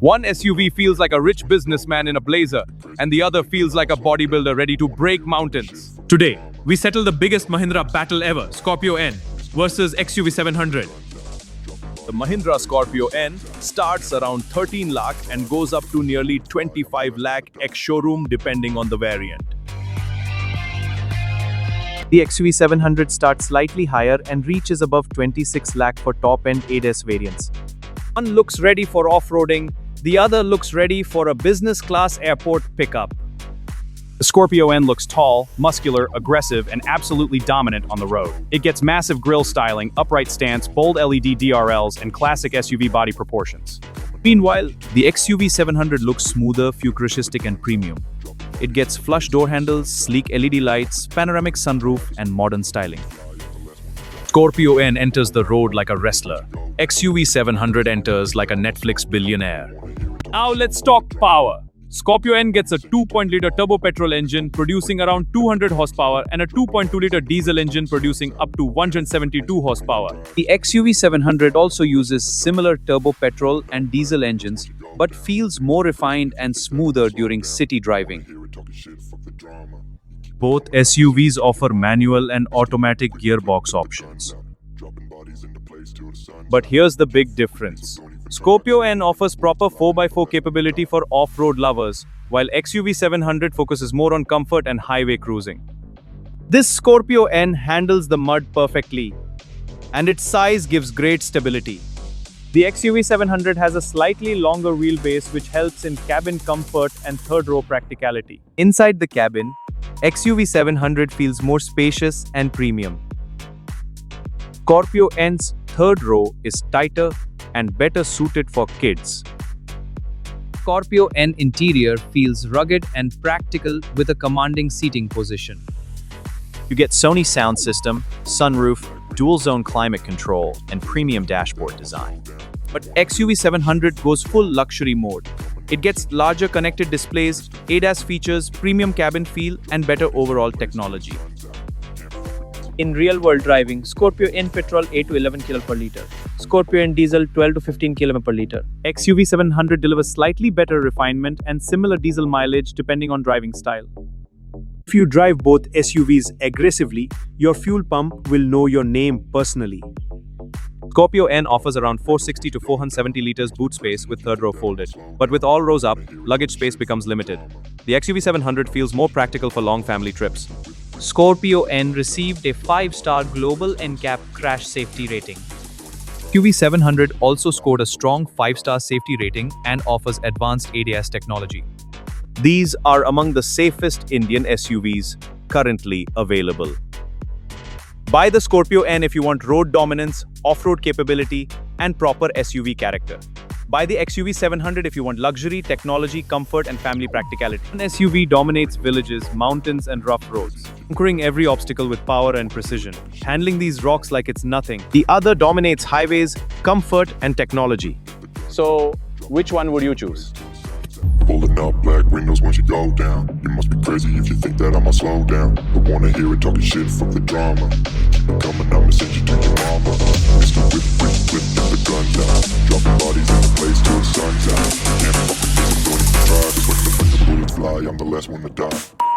One SUV feels like a rich businessman in a blazer, and the other feels like a bodybuilder ready to break mountains. Today, we settle the biggest Mahindra battle ever, Scorpio N versus XUV700. The Mahindra Scorpio N starts around 13 lakh and goes up to nearly 25 lakh ex-showroom depending on the variant. The XUV700 starts slightly higher and reaches above 26 lakh for top-end ADAS variants. One looks ready for off-roading, the other looks ready for a business-class airport pickup. The Scorpio N looks tall, muscular, aggressive, and absolutely dominant on the road. It gets massive grille styling, upright stance, bold LED DRLs, and classic SUV body proportions. Meanwhile, the XUV700 looks smoother, futuristic, and premium. It gets flush door handles, sleek LED lights, panoramic sunroof, and modern styling. Scorpio N enters the road like a wrestler. XUV700 enters like a Netflix billionaire. Now let's talk power. Scorpio N gets a 2.0-liter turbo petrol engine producing around 200 horsepower and a 2.2-liter diesel engine producing up to 172 horsepower. The XUV700 also uses similar turbo petrol and diesel engines, but feels more refined and smoother during city driving. Both SUVs offer manual and automatic gearbox options. But here's the big difference. Scorpio N offers proper 4x4 capability for off-road lovers, while XUV700 focuses more on comfort and highway cruising. This Scorpio N handles the mud perfectly, and its size gives great stability. The XUV700 has a slightly longer wheelbase which helps in cabin comfort and third-row practicality. Inside the cabin, XUV700 feels more spacious and premium. Scorpio N's third row is tighter and better suited for kids. Scorpio N interior feels rugged and practical with a commanding seating position. You get Sony sound system, sunroof, dual-zone climate control, and premium dashboard design. But XUV700 goes full luxury mode. It gets larger connected displays, ADAS features, premium cabin feel, and better overall technology. In real-world driving, Scorpio N petrol 8 to 11 km per liter, Scorpio N diesel 12 to 15 km per liter. XUV700 delivers slightly better refinement and similar diesel mileage depending on driving style. If you drive both SUVs aggressively, your fuel pump will know your name personally. Scorpio N offers around 460 to 470 liters boot space with third row folded. But with all rows up, luggage space becomes limited. The XUV700 feels more practical for long family trips. Scorpio N received a 5-star global NCAP crash safety rating. XUV700 also scored a strong 5-star safety rating and offers advanced ADAS technology. These are among the safest Indian SUVs currently available. Buy the Scorpio N if you want road dominance, off-road capability, and proper SUV character. Buy the XUV700 if you want luxury, technology, comfort, and family practicality. One SUV dominates villages, mountains, and rough roads, conquering every obstacle with power and precision, handling these rocks like it's nothing. The other dominates highways, comfort, and technology. So, which one would you choose? Pulling up black windows when you go down. You must be crazy if you think that I'ma slow down. But wanna hear it talking shit, fuck the drama. Keep it coming, I'ma send you to your mama. Mr. Whip, whip, whip, get the gun down. Dropping bodies in the place till the sun's out. Can't fuck with this, I'm going to try. Just when the bullets fly, I'm the last one to die.